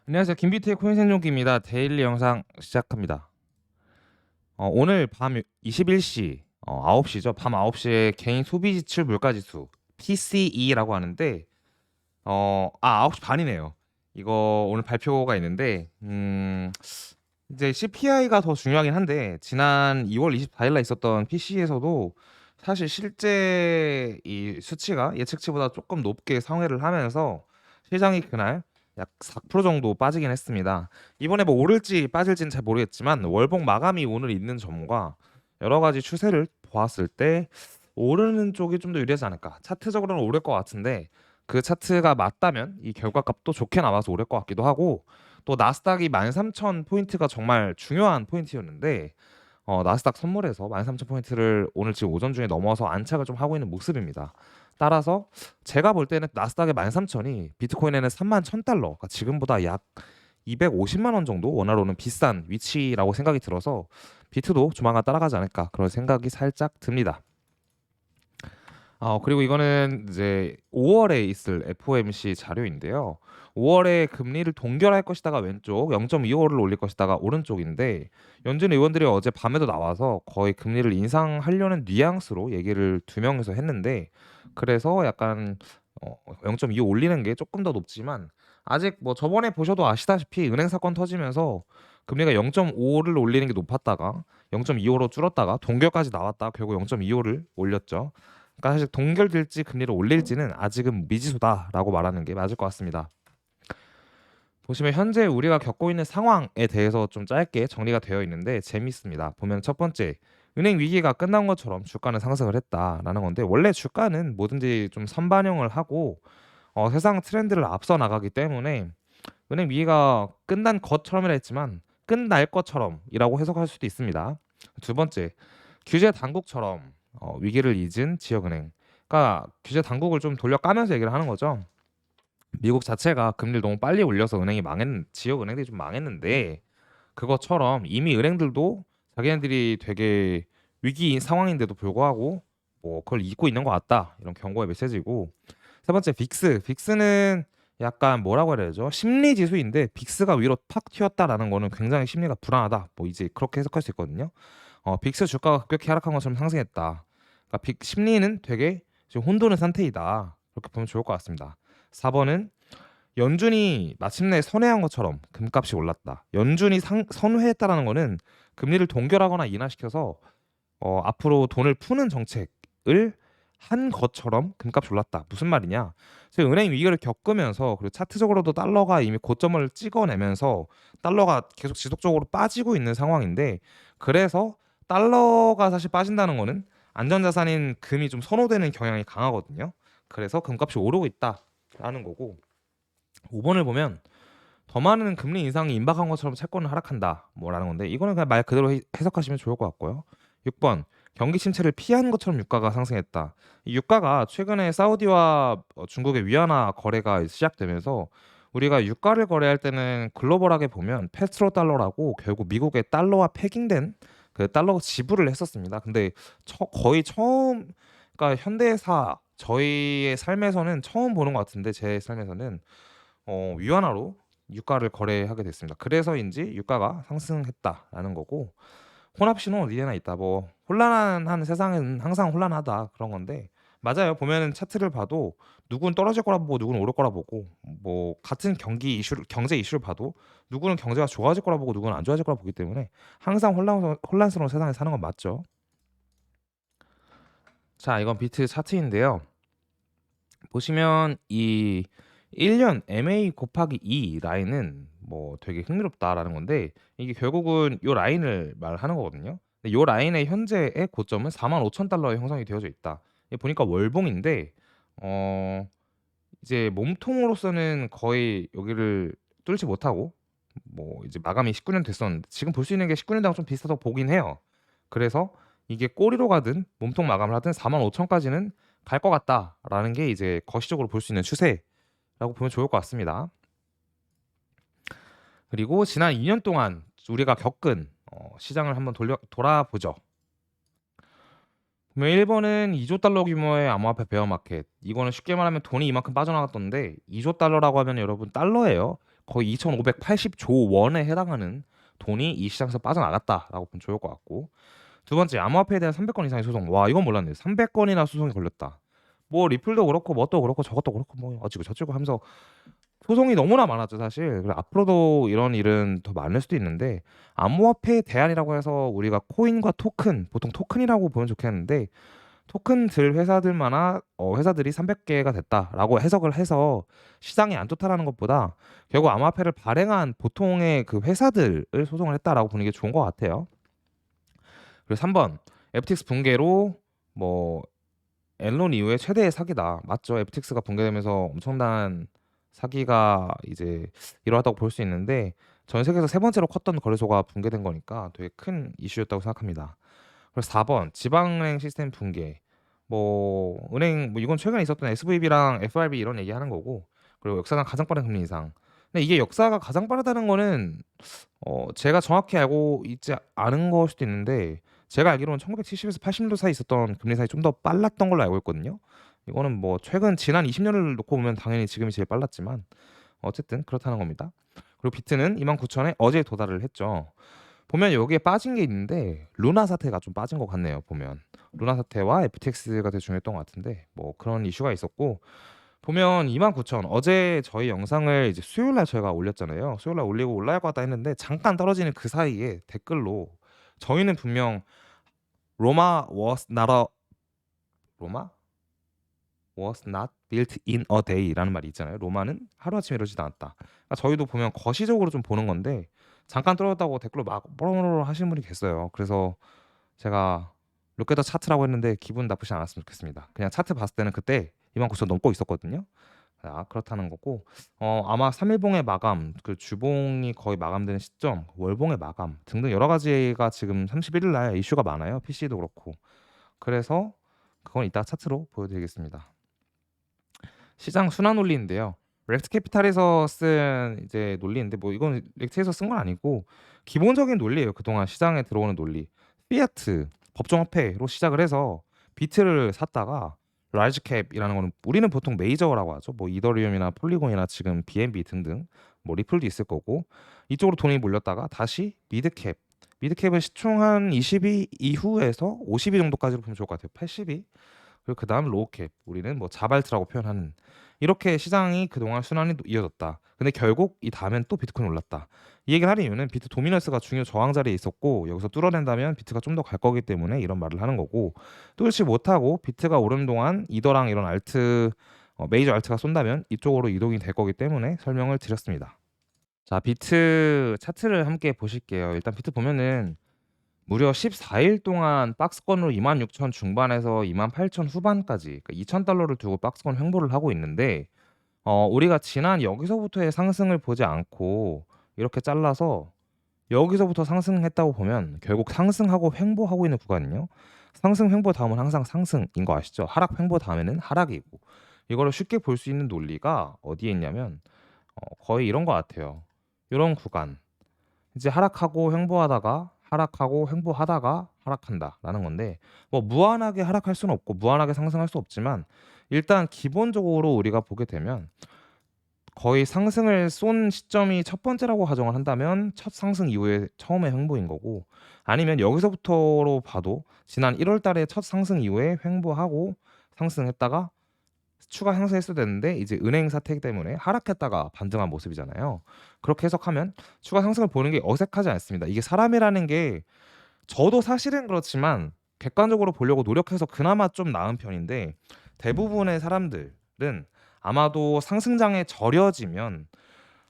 안녕하세요. 김비트의 코인 생존기입니다. 데일리 영상 시작합니다. 오늘 밤 21시, 9시죠. 밤 9시에 개인 소비 지출 물가 지수 PCE라고 하는데, 9시 반이네요. 이거 오늘 발표가 있는데, 이제 CPI가 더 중요하긴 한데, 지난 2월 24일날 있었던 PC에서도 사실 실제 이 수치가 예측치보다 조금 높게 상회를 하면서 시장이 그날 약 4% 정도 빠지긴 했습니다. 이번에 뭐 오를지 빠질지는 잘 모르겠지만 월봉 마감이 오늘 있는 점과 여러 가지 추세를 보았을 때 오르는 쪽이 좀 더 유리하지 않을까. 차트적으로는 오를 것 같은데 그 차트가 맞다면 이 결과값도 좋게 나와서 오를 것 같기도 하고 또 나스닥이 13,000 포인트가 정말 중요한 포인트였는데 나스닥 선물에서 13,000 포인트를 오늘 지금 오전 중에 넘어서 안착을 좀 하고 있는 모습입니다. 따라서 제가 볼 때는 나스닥의 13,000이 비트코인에는 31,000달러, 그러니까 지금보다 약 250만 원 정도 원화로는 비싼 위치라고 생각이 들어서 비트도 조만간 따라가지 않을까 그런 생각이 살짝 듭니다. 그리고 이거는 이제 5월에 있을 FOMC 자료인데요. 5월에 금리를 동결할 것이다가 왼쪽, 0.25를 올릴 것이다가 오른쪽인데 연준 의원들이 어제 밤에도 나와서 거의 금리를 인상하려는 뉘앙스로 얘기를 두 명이서 했는데 그래서 약간 0.25 올리는 게 조금 더 높지만 아직 뭐 저번에 보셔도 아시다시피 은행 사건 터지면서 금리가 0.5를 올리는 게 높았다가 0.25로 줄었다가 동결까지 나왔다 결국 0.25를 올렸죠. 그러니까 사실 동결될지 금리를 올릴지는 아직은 미지수다라고 말하는 게 맞을 것 같습니다. 보시면 현재 우리가 겪고 있는 상황에 대해서 좀 짧게 정리가 되어 있는데 재밌습니다. 보면 첫 번째, 은행 위기가 끝난 것처럼 주가는 상승을 했다라는 건데 원래 주가는 뭐든지 좀 선반영을 하고 세상 트렌드를 앞서 나가기 때문에 은행 위기가 끝난 것처럼이라 했지만 끝날 것처럼이라고 해석할 수도 있습니다. 두 번째, 규제 당국처럼 위기를 잊은 지역은행. 그러니까 규제 당국을 좀 돌려 까면서 얘기를 하는 거죠. 미국 자체가 금리를 너무 빨리 올려서 지역 은행들이 좀 망했는데 그것처럼 이미 은행들도 자기네들이 되게 위기 상황인데도 불구하고 뭐 그걸 잊고 있는 것 같다 이런 경고의 메시지고 세 번째 빅스는 약간 뭐라고 해야 되죠? 심리 지수인데 빅스가 위로 팍 튀었다라는 거는 굉장히 심리가 불안하다 뭐 이제 그렇게 해석할 수 있거든요. 빅스 주가가 급격히 하락한 것처럼 상승했다. 그러니까 빅 심리는 되게 지금 혼돈의 상태이다. 그렇게 보면 좋을 것 같습니다. 4번은 연준이 마침내 선회한 것처럼 금값이 올랐다. 연준이 선회했다라는 거는 금리를 동결하거나 인하시켜서 앞으로 돈을 푸는 정책을 한 것처럼 금값이 올랐다. 무슨 말이냐? 지금 은행 위기를 겪으면서 그리고 차트적으로도 달러가 이미 고점을 찍어내면서 달러가 계속 지속적으로 빠지고 있는 상황인데 그래서 달러가 사실 빠진다는 거는 안전자산인 금이 좀 선호되는 경향이 강하거든요. 그래서 금값이 오르고 있다라는 거고 5번을 보면 더 많은 금리 인상이 임박한 것처럼 채권은 하락한다. 뭐라는 건데 이거는 그냥 말 그대로 해석하시면 좋을 것 같고요. 6번 경기 침체를 피한 것처럼 유가가 상승했다. 이 유가가 최근에 사우디와 중국의 위안화 거래가 시작되면서 우리가 유가를 거래할 때는 글로벌하게 보면 페트로 달러라고 결국 미국의 달러와 패깅된 그 달러 지불을 했었습니다. 근데 거의 처음 그러니까 현대사 저희의 삶에서는 처음 보는 것 같은데 제 삶에서는 위안화로 유가를 거래하게 됐습니다. 그래서인지 유가가 상승했다라는 거고 혼합 신호 어디에나 있다. 뭐 혼란한 한 세상은 항상 혼란하다 그런 건데 맞아요. 보면은 차트를 봐도 누구는 떨어질 거라 보고 누구는 오를 거라 보고 뭐 같은 경제 이슈를 봐도 누구는 경제가 좋아질 거라 보고 누구는 안 좋아질 거라 보기 때문에 항상 혼란스러운 세상에 사는 건 맞죠. 자, 이건 비트 차트인데요. 보시면 이 1년 MA 곱하기 2 라인은 뭐 되게 흥미롭다라는 건데 이게 결국은 요 라인을 말하는 거거든요. 근데 요 라인의 현재의 고점은 45,000달러에 형성이 되어져 있다. 이게 보니까 월봉인데 어 이제 몸통으로서는 거의 여기를 뚫지 못하고 뭐 이제 마감이 19년 됐었는데 지금 볼 수 있는 게 19년대랑 좀 비슷하다고 보긴 해요. 그래서 이게 꼬리로 가든 몸통 마감을 하든 45,000까지는 갈 것 같다라는 게 이제 거시적으로 볼 수 있는 추세라고 보면 좋을 것 같습니다. 그리고 지난 2년 동안 우리가 겪은 시장을 한번 돌아보죠. 보면 1번은 2조 달러 규모의 암호화폐 베어마켓. 이거는 쉽게 말하면 돈이 이만큼 빠져나갔던데 2조 달러라고 하면 여러분 달러예요. 거의 2,580조 원에 해당하는 돈이 이 시장에서 빠져나갔다라고 보면 좋을 것 같고, 두 번째, 암호화폐에 대한 300건 이상의 소송. 와, 이건 몰랐네요. 300건이나 소송이 걸렸다. 뭐 리플도 그렇고 뭣도 그렇고 저것도 그렇고 뭐 어찌고 저찌고 하면서 소송이 너무나 많았죠, 사실. 그리고 앞으로도 이런 일은 더 많을 수도 있는데, 암호화폐 대안이라고 해서 우리가 코인과 토큰, 보통 토큰이라고 보면 좋겠는데, 토큰들 회사들마나 회사들이 300개가 됐다라고 해석을 해서 시장이 안 좋다라는 것보다 결국 암호화폐를 발행한 보통의 그 회사들을 소송을 했다라고 보는 게 좋은 것 같아요. 그리고 3번, FTX 붕괴로 뭐 엔론 이후에 최대의 사기다. 맞죠? FTX가 붕괴되면서 엄청난 사기가 이제 일어났다고 볼 수 있는데, 전 세계에서 세 번째로 컸던 거래소가 붕괴된 거니까 되게 큰 이슈였다고 생각합니다. 그래서 4번, 지방은행 시스템 붕괴. 뭐 은행 뭐 이건 최근에 있었던 SVB랑 FRB 이런 얘기하는 거고, 그리고 역사상 가장 빠른 금리 인상. 근데 이게 역사가 가장 빠르다는 거는 제가 정확히 알고 있지 않은 걸 수도 있는데, 제가 알기로는 1970에서 80년도 사이 있었던 금리 인상이 좀 더 빨랐던 걸로 알고 있거든요. 이거는 뭐 최근 지난 20년을 놓고 보면 당연히 지금이 제일 빨랐지만 어쨌든 그렇다는 겁니다. 그리고 비트는 29,000에 어제 도달을 했죠. 보면 여기에 빠진 게 있는데 루나 사태가 좀 빠진 것 같네요. 보면 루나 사태와 FTX가 되게 중요했던 것 같은데 뭐 그런 이슈가 있었고, 보면 29,000 어제 저희 영상을 이제 수요일 날 저희가 올렸잖아요. 수요일 날 올리고 올라갈 것 같다 했는데 잠깐 떨어지는 그 사이에 댓글로 저희는 분명 로마 was not a 로마 was not built in a day라는 말이 있잖아요. 로마는 하루아침에 이루어지지 않았다. 그러니까 저희도 보면 거시적으로 좀 보는 건데 잠깐 떨어졌다고 댓글로 막 뭐라고 하시는 분이 계세요. 그래서 제가 롯데더 차트라고 했는데 기분 나쁘지 않았으면 좋겠습니다. 그냥 차트 봤을 때는 그때 29,000 넘고 있었거든요. 그렇다는 거고, 아마 3일봉의 마감, 그 주봉이 거의 마감되는 시점, 월봉의 마감 등등 여러 가지가 지금 31일 날 이슈가 많아요. PC도 그렇고. 그래서 그건 이따 차트로 보여드리겠습니다. 시장 순환 논리인데요. 렉스 캐피탈에서 쓴 이제 논리인데 뭐 이건 렉스에서 쓴 건 아니고 기본적인 논리예요. 그동안 시장에 들어오는 논리. 피아트 법정화폐로 시작을 해서 비트를 샀다가 라지 캡이라는 거는 우리는 보통 메이저라고 하죠. 뭐 이더리움이나 폴리곤이나 지금 BNB 등등 뭐 리플도 있을 거고, 이쪽으로 돈이 몰렸다가 다시 미드캡. 미드캡은 시총 한 20위 이후에서 50위 정도까지로 보면 좋을 것 같아요. 80위. 그리고 그다음 로우캡, 우리는 뭐 자발트라고 표현하는, 이렇게 시장이 그동안 순환이 이어졌다. 근데 결국 이 다음엔 또 비트코인 올랐다. 이 얘기를 하는 이유는 비트 도미넌스가 중요 저항 자리에 있었고 여기서 뚫어낸다면 비트가 좀 더 갈 거기 때문에 이런 말을 하는 거고, 뚫지 못하고 비트가 오르는 동안 이더랑 이런 알트 메이저 알트가 쏜다면 이쪽으로 이동이 될 거기 때문에 설명을 드렸습니다. 자, 비트 차트를 함께 보실게요. 일단 비트 보면은 무려 14일 동안 박스권으로 26,000 중반에서 28,000 후반까지, 그러니까 2,000달러를 두고 박스권 횡보를 하고 있는데, 우리가 지난 여기서부터의 상승을 보지 않고 이렇게 잘라서 여기서부터 상승했다고 보면 결국 상승하고 횡보하고 있는 구간은요. 상승 횡보 다음은 항상 상승인 거 아시죠? 하락 횡보 다음에는 하락이고, 이거를 쉽게 볼 수 있는 논리가 어디에 있냐면 거의 이런 것 같아요. 이런 구간. 이제 하락하고 횡보하다가 하락하고 횡보하다가 하락한다라는 건데, 뭐 무한하게 하락할 수는 없고 무한하게 상승할 수 없지만 일단 기본적으로 우리가 보게 되면 거의 상승을 쏜 시점이 첫 번째라고 가정을 한다면 첫 상승 이후에 처음에 횡보인 거고, 아니면 여기서부터로 봐도 지난 1월 달에 첫 상승 이후에 횡보하고 상승했다가 추가 상승했어야 되는데 이제 은행 사태 때문에 하락했다가 반등한 모습이잖아요. 그렇게 해석하면 추가 상승을 보는 게 어색하지 않습니다. 이게 사람이라는 게, 저도 사실은 그렇지만 객관적으로 보려고 노력해서 그나마 좀 나은 편인데, 대부분의 사람들은 아마도 상승장에 절여지면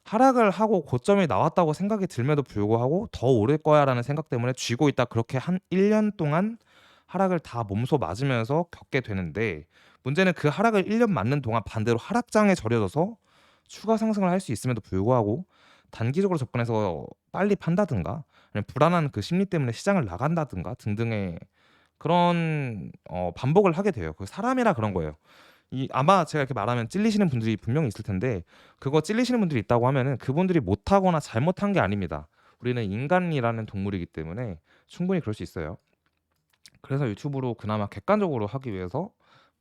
하락을 하고 고점이 나왔다고 생각이 들면도 불구하고 더 오를 거야라는 생각 때문에 쥐고 있다, 그렇게 한 1년 동안 하락을 다 몸소 맞으면서 겪게 되는데, 문제는 그 하락을 1년 맞는 동안 반대로 하락장에 절여져서 추가 상승을 할 수 있음에도 불구하고 단기적으로 접근해서 빨리 판다든가, 아니면 불안한 그 심리 때문에 시장을 나간다든가 등등의 그런 반복을 하게 돼요. 그 사람이라 그런 거예요. 이 아마 제가 이렇게 말하면 찔리시는 분들이 분명히 있을 텐데, 그거 찔리시는 분들이 있다고 하면은 그분들이 못하거나 잘못한 게 아닙니다. 우리는 인간이라는 동물이기 때문에 충분히 그럴 수 있어요. 그래서 유튜브로 그나마 객관적으로 하기 위해서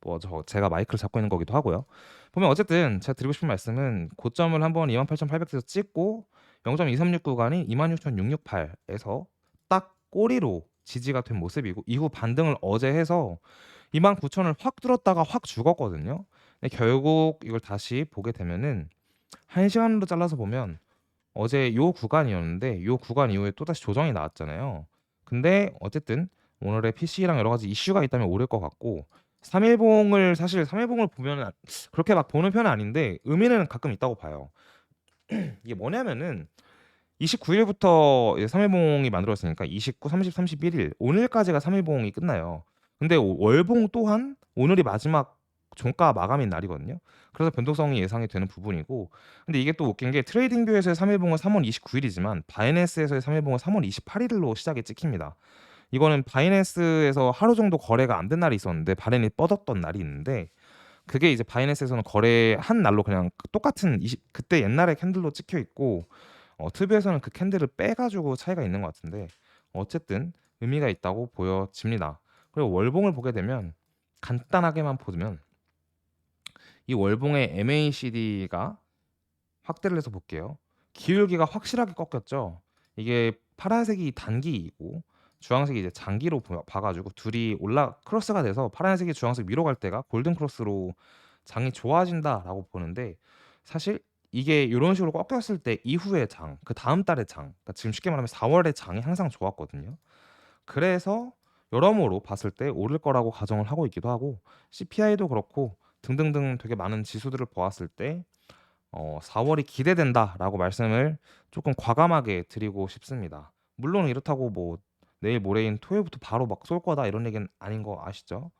뭐 제가 마이크를 잡고 있는 거기도 하고요. 보면 어쨌든 제가 드리고 싶은 말씀은 고점을 한번 28,800에서 찍고 0.236 구간이 26,668에서 딱 꼬리로 지지가 된 모습이고 이후 반등을 어제 해서 29,000을 확 뚫었다가 확 죽었거든요. 근데 결국 이걸 다시 보게 되면은 1시간으로 잘라서 보면 어제 요 구간이었는데 요 구간 이후에 또다시 조정이 나왔잖아요. 근데 어쨌든 오늘의 PC랑 여러 가지 이슈가 있다면 오를 것 같고 3일봉을 사실 3일봉을 보면은 그렇게 막 보는 편은 아닌데 의미는 가끔 있다고 봐요. 이게 뭐냐면은 29일부터 이제 3일봉이 만들어졌으니까 29, 30, 31일 오늘까지가 3일봉이 끝나요. 근데 월봉 또한 오늘이 마지막 종가 마감인 날이거든요. 그래서 변동성이 예상이 되는 부분이고 근데 이게 또 웃긴 게 트레이딩뷰에서의 3일봉은 3월 29일이지만 바이낸스에서의 3일봉은 3월 28일로 시작이 찍힙니다. 이거는 바이낸스에서 하루 정도 거래가 안 된 날이 있었는데 발엔이 뻗었던 날이 있는데 그게 이제 바이낸스에서는 거래한 날로 그냥 똑같은 그때 옛날의 캔들로 찍혀 있고 투비에서는 그 캔들을 빼가지고 차이가 있는 것 같은데 어쨌든 의미가 있다고 보여집니다. 그리고 월봉을 보게 되면 간단하게만 보면 이 월봉의 MACD가 확대를 해서 볼게요. 기울기가 확실하게 꺾였죠. 이게 파란색이 단기이고 주황색이 이제 장기로 봐가지고 둘이 크로스가 돼서 파란색이 주황색 위로 갈 때가 골든 크로스로 장이 좋아진다라고 보는데 사실 이게 이런 식으로 꺾였을 때 이후의 장, 그 다음 달의 장, 그러니까 지금 쉽게 말하면 4월의 장이 항상 좋았거든요. 그래서 여러모로 봤을 때 오를 거라고 가정을 하고 있기도 하고 CPI도 그렇고 등등등 되게 많은 지수들을 보았을 때 4월이 기대된다라고 말씀을 조금 과감하게 드리고 싶습니다. 물론 이렇다고 뭐 내일 모레인 토요일부터 바로 막 쏠 거다 이런 얘기는 아닌 거 아시죠?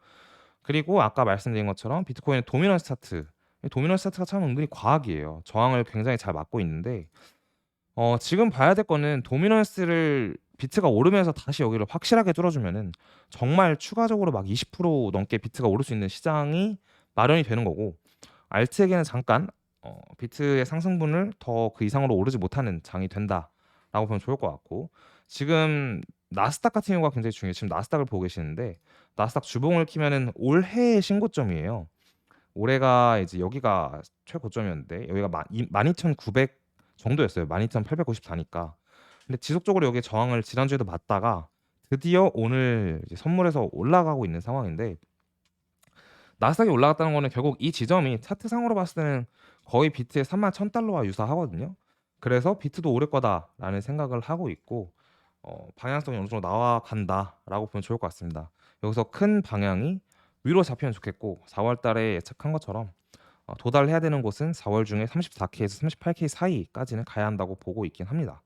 그리고 아까 말씀드린 것처럼 비트코인의 도미넌스 차트, 이 도미넌스 차트가 참 은근히 과학이에요. 저항을 굉장히 잘 막고 있는데 지금 봐야 될 거는 도미넌스를 비트가 오르면서 다시 여기를 확실하게 뚫어주면은 정말 추가적으로 막 20% 넘게 비트가 오를 수 있는 시장이 마련이 되는 거고 알트에게는 잠깐 비트의 상승분을 더 그 이상으로 오르지 못하는 장이 된다라고 보면 좋을 것 같고 지금 나스닥 같은 경우가 굉장히 중요해요. 지금 나스닥을 보고 계시는데 나스닥 주봉을 키면은 올해의 신고점이에요. 올해가 이제 여기가 최고점이었는데 여기가 12,900 정도였어요. 12,894니까. 근데 지속적으로 여기에 저항을 지난주에도 맞다가 드디어 오늘 이제 선물에서 올라가고 있는 상황인데 나스닥이 올라갔다는 거는 결국 이 지점이 차트상으로 봤을 때는 거의 비트의 31,000달러와 유사하거든요. 그래서 비트도 오를 거다라는 생각을 하고 있고 방향성이 어느 정도 나와 간다라고 보면 좋을 것 같습니다. 여기서 큰 방향이 위로 잡히면 좋겠고 4월 달에 예측한 것처럼 도달해야 되는 곳은 4월 중에 34K에서 38K 사이까지는 가야 한다고 보고 있긴 합니다.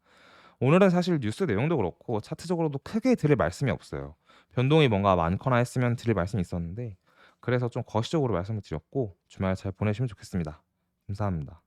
오늘은 사실 뉴스 내용도 그렇고 차트적으로도 크게 드릴 말씀이 없어요. 변동이 뭔가 많거나 했으면 드릴 말씀이 있었는데 그래서 좀 거시적으로 말씀을 드렸고 주말 잘 보내시면 좋겠습니다. 감사합니다.